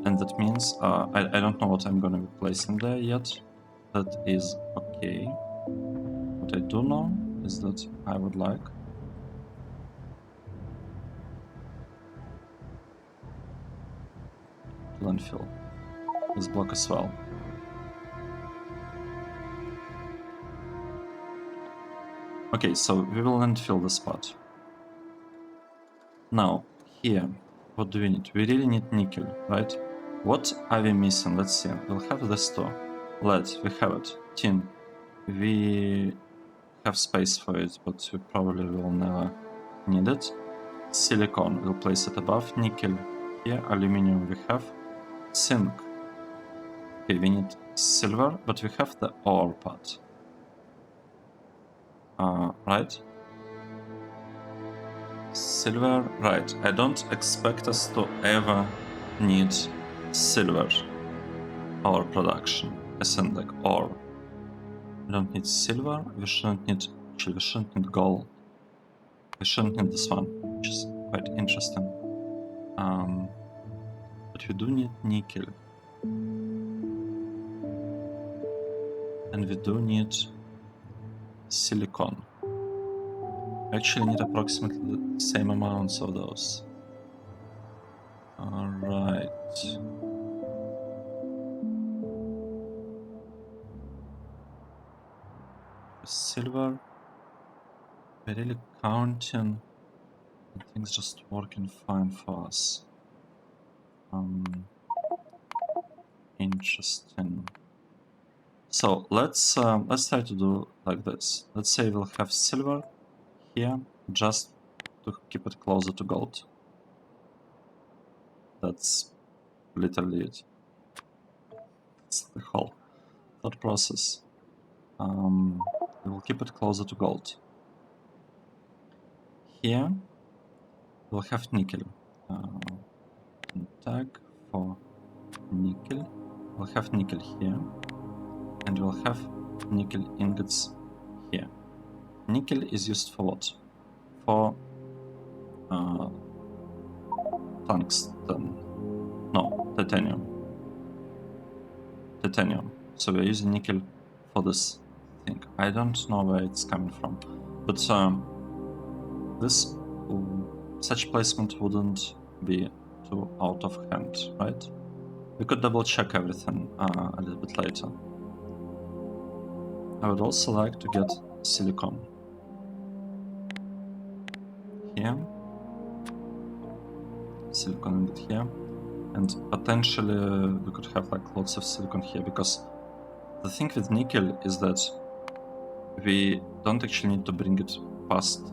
And that means I don't know what I'm going to be placing there yet. That is okay. What I do know is that I would like to landfill this block as well. Okay, so we will landfill this part. Now, here, what do we need? We really need nickel, right? What are we missing? Let's see. We'll have this too. Lead, we have it. Tin, we have space for it, but we probably will never need it. Silicon, we'll place it above. Nickel, here. Aluminium, we have. Zinc. Okay, we need silver, but we have the ore part. Right? Silver, right. I don't expect us to ever need silver ore production, as in like ore. We don't need silver, we shouldn't need, actually we shouldn't need gold. we shouldn't need this one, which is quite interesting. But we do need nickel. And we do need silicon. We actually need approximately the same amounts of those. Alright. Silver. We're really counting. Things just working fine for us. Interesting. So let's try to do like this. Let's say we'll have silver here just to keep it closer to gold. That's literally it. It's the whole thought process. We'll keep it closer to gold. Here we'll have nickel. Tag for nickel. We'll have nickel here, and we'll have nickel ingots here. Nickel is used for what? For tungsten. No, titanium. Titanium. So we're using nickel for this thing. I don't know where it's coming from, but this such placement wouldn't be too out of hand, right? We could double check everything a little bit later. I would also like to get silicon here, silicon ingot here, and potentially we could have like lots of silicon here, because the thing with nickel is that we don't actually need to bring it past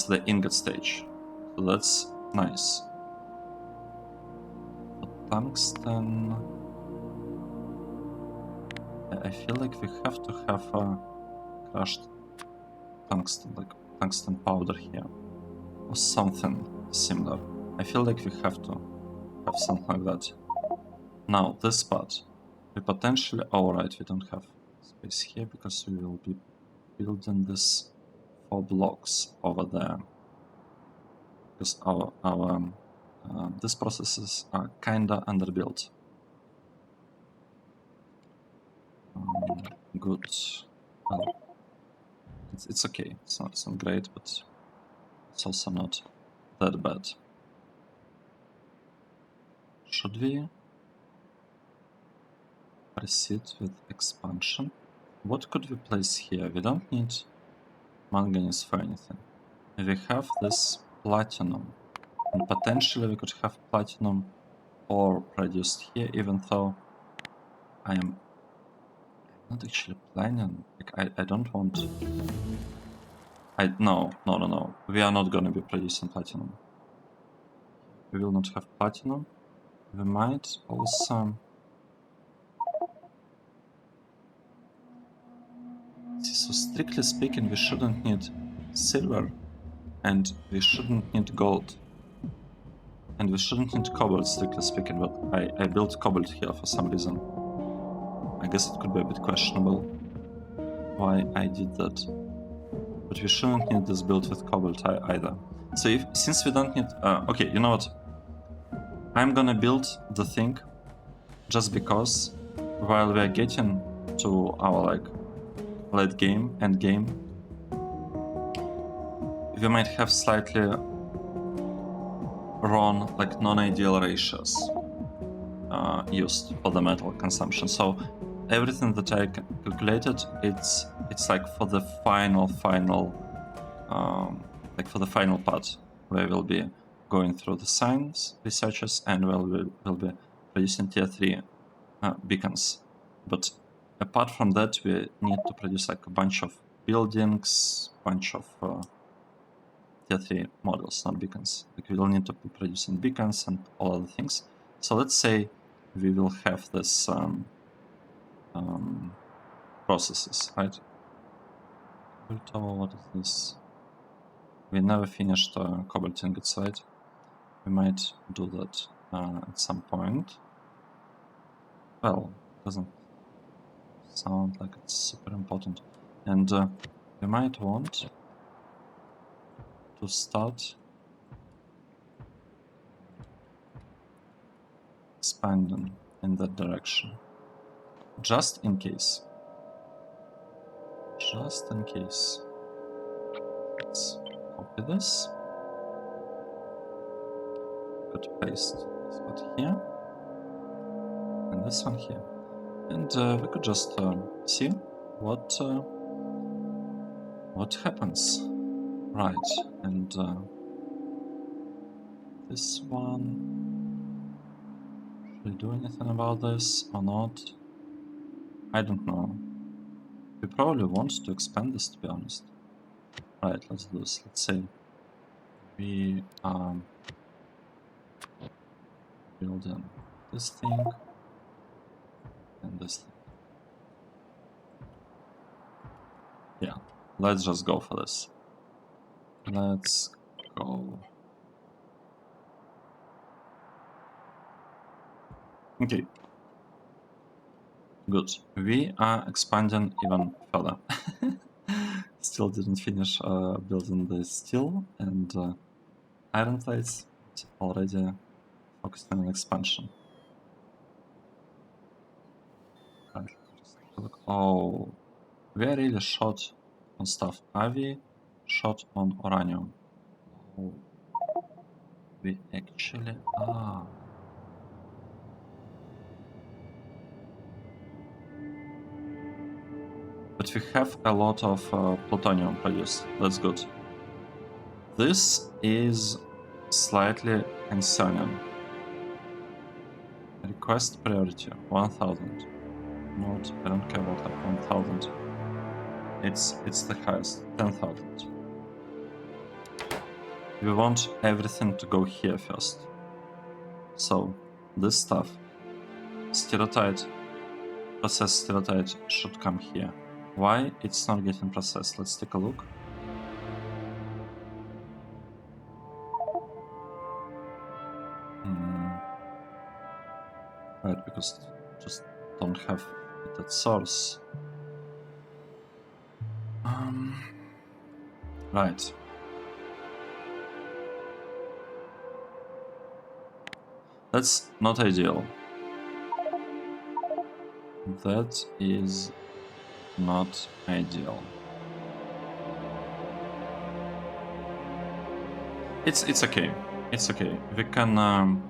the ingot stage, so that's nice. But tungsten, I feel like we have to have a crushed tungsten, like tungsten powder here, or something similar. I feel like we have to have something like that. Now this part, we potentially, alright, we don't have space here because we will be building this 4 blocks over there, because our these processes are kinda underbuilt. Good. Well, it's okay. It's not great, but it's also not that bad. Should we proceed with expansion? What could we place here? We don't need manganese for anything. We have this platinum, and potentially we could have platinum ore produced here, even though I am not actually planning. Like I don't want. No. We are not gonna be producing platinum. We will not have platinum. We might also. So strictly speaking, we shouldn't need silver, and we shouldn't need gold, and we shouldn't need cobalt, strictly speaking, but I built cobalt here for some reason. I guess it could be a bit questionable why I did that, but we shouldn't need this build with cobalt either. So since we don't need... okay, you know what? I'm gonna build the thing just because while we're getting to our like late game, end game, we might have slightly wrong, like non-ideal ratios used for the metal consumption. So everything that I calculated, it's like for the final like for the final part where we'll be going through the science researches and we'll be producing tier 3 beacons. But apart from that, we need to produce like a bunch of buildings, bunch of tier 3 models, not beacons. Like we will need to be producing beacons and all other things. So let's say we will have this processes, right? What is this? We never finished cobalt ingots, right? We might do that at some point. Well, doesn't sound like it's super important. And we might want to start expanding in that direction. Just in case. Just in case. Let's copy this. Could paste this one here. And this one here. And we could just see what happens. Right, and this one, should we do anything about this or not? I don't know. We probably want to expand this, to be honest. Right, let's do this. Let's say we building this thing and this thing. Yeah, let's just go for this. Let's go. Okay. Good. We are expanding even further. Still didn't finish building the steel and iron plates. It's already focused on expansion. Right. Look. Oh, we are really short on stuff. Are we short on uranium? Oh, we actually are. But we have a lot of plutonium produced. That's good. This is slightly concerning. Request priority 1000. Not, I don't care about like 1000. It's the highest, 10,000. We want everything to go here first. So this stuff, stereotype, processed stereotype should come here. Why it's not getting processed? Let's take a look. Right, because just don't have it at source. Right. That's not ideal. That is not ideal. It's okay. It's okay. We can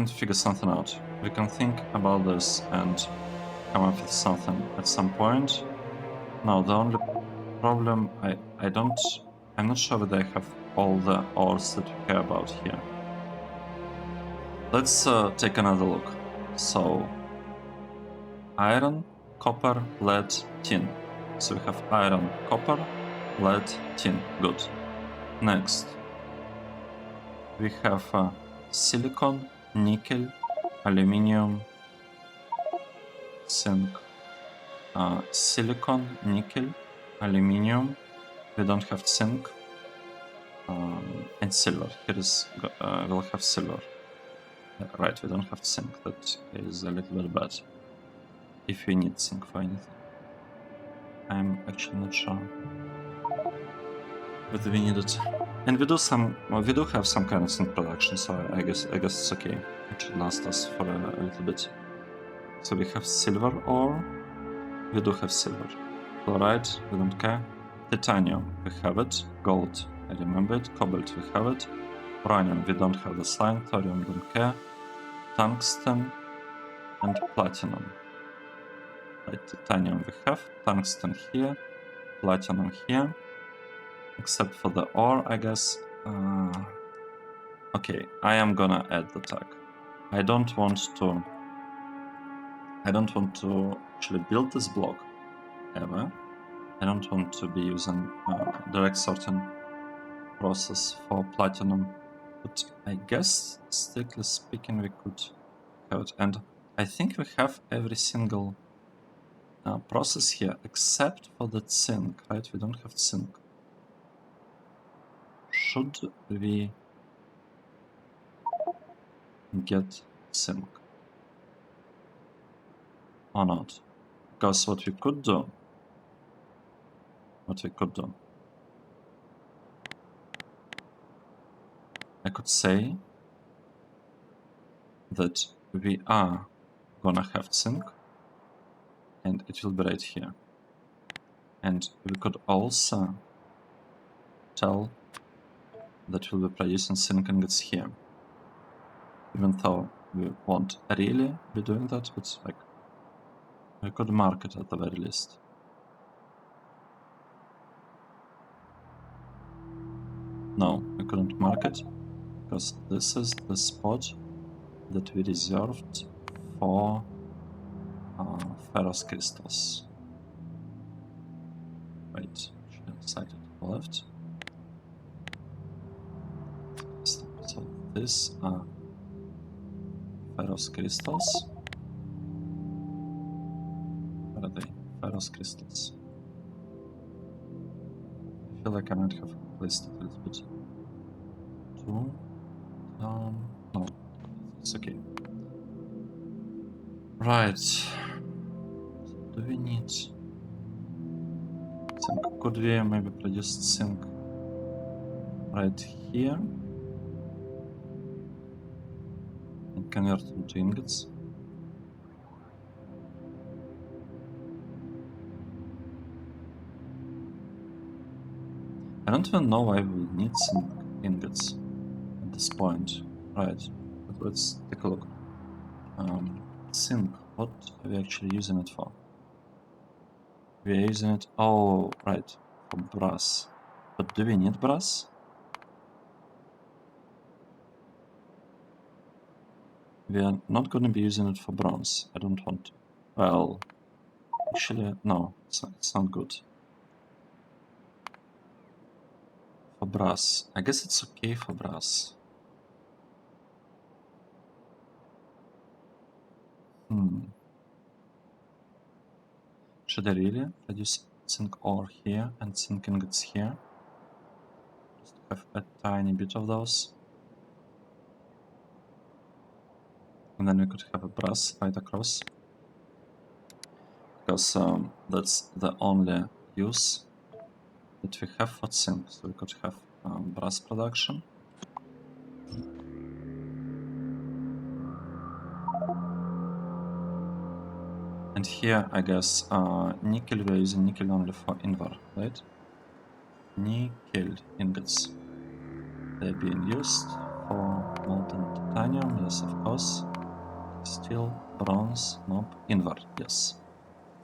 figure something out. We can think about this and come up with something at some point. Now the only problem I'm not sure whether I have all the ores that we care about here. Let's take another look. So iron, copper, lead, tin. So we have iron, copper, lead, tin. Good. Next, we have silicon, nickel, aluminium, zinc. Silicon, nickel, aluminium. We don't have zinc. And silver. Here is we'll have silver. Right, we don't have zinc. That is a little bit bad. If we need zinc for anything, I'm actually not sure whether we need it. And we do have some kind of zinc production, so I guess it's okay. It should last us for a little bit. So we have silver ore. We do have silver. Chloride, we don't care. Titanium, we have it. Gold, I remember it. Cobalt, we have it. Uranium, we don't have this line. Thorium, don't care. Tungsten and platinum. Right, titanium we have. Tungsten here. Platinum here. Except for the ore, I guess. Okay, I am gonna add the tag. I don't want to actually build this block ever. I don't want to be using direct sorting process for platinum, but I guess strictly speaking we could have it. And I think we have every single process here except for the zinc, right? We don't have zinc. Should we get zinc or not? Because what we could do what we could do. I could say that we are gonna have zinc, and it will be right here. And we could also tell that we'll be producing zinc ingots here. Even though we won't really be doing that, but like we could mark it at the very least. No, we couldn't mark it because this is the spot that we reserved for ferrous crystals. Wait, should I decide to the left? So these are ferrous crystals. Where are they? Ferrous crystals. I feel like I might have placed it a little bit too down. No, it's okay. Right. So do we need zinc? Could we maybe produce zinc right here and convert it into ingots? I don't even know why we need zinc ingots at this point. Right, but let's take a look. Zinc, what are we actually using it for? We are using it, oh, right, for brass. But do we need brass? We are not going to be using it for bronze. I don't want to. Well, actually, no, it's not good. For brass. I guess it's okay for brass. Should I really produce zinc ore here and zinc ingots here? Just have a tiny bit of those. And then we could have a brass right across. Because that's the only use that we have for zinc. So we could have brass production. And here, I guess, nickel, we're using nickel only for invar, right? Nickel ingots. They're being used for molten titanium, yes, of course. Steel, bronze, nope, invar, yes.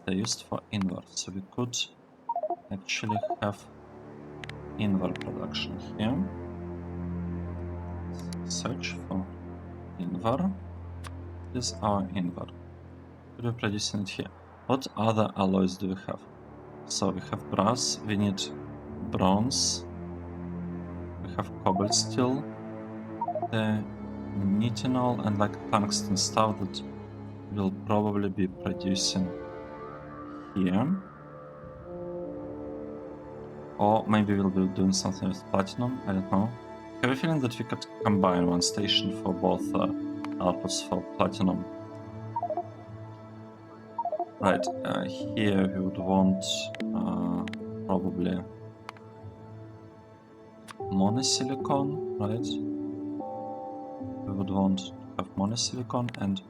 They're used for invar, so we could actually have invar production here. Search for invar. This is our invar. We're producing it here. What other alloys do we have? So we have brass, we need bronze, we have cobalt steel, the nitinol and like tungsten stuff that we'll probably be producing here. Or maybe we'll be doing something with platinum, I don't know. I have a feeling that we could combine one station for both outputs for platinum. Right, here we would want probably monosilicon, right? We would want to have monosilicon, and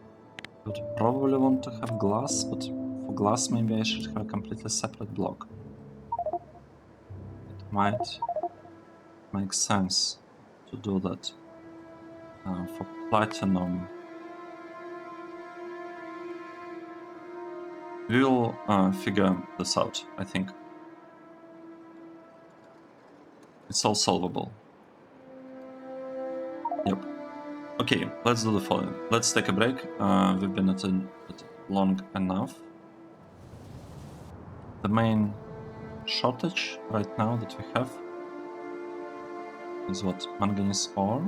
we would probably want to have glass, but for glass maybe I should have a completely separate block. It might make sense to do that. For platinum, we'll figure this out, I think. It's all solvable. Yep. Okay, let's do the following. Let's take a break. We've been at it long enough. The main shortage right now that we have is what? Manganese ore.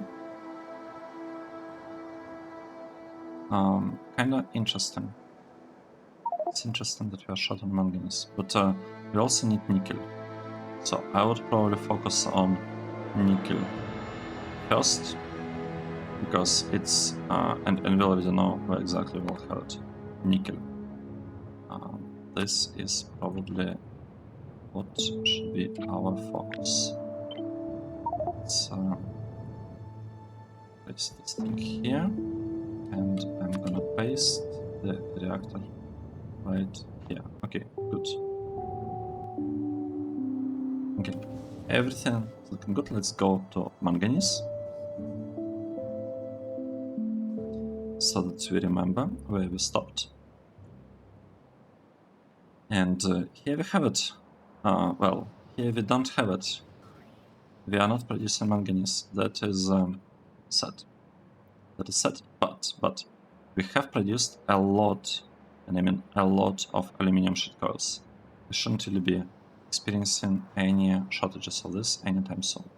Kinda interesting. It's interesting that we are short on manganese, but we also need nickel. So I would probably focus on nickel first, because it's and we already know where exactly we'll have it. Nickel. This is probably what should be our focus? Let's paste this thing here, and I'm gonna paste the reactor right here. Okay, good. Okay, everything is looking good. Let's go to manganese, so that we remember where we stopped. And here we have it. Well, here we don't have it. We are not producing manganese. That is set. That is set. But we have produced a lot, and I mean a lot of aluminum sheet coils. We shouldn't really be experiencing any shortages of this anytime soon.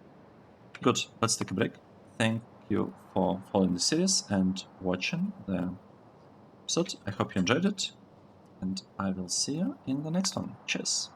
Good. Let's take a break. Thank you for following the series and watching the episode. I hope you enjoyed it, and I will see you in the next one. Cheers.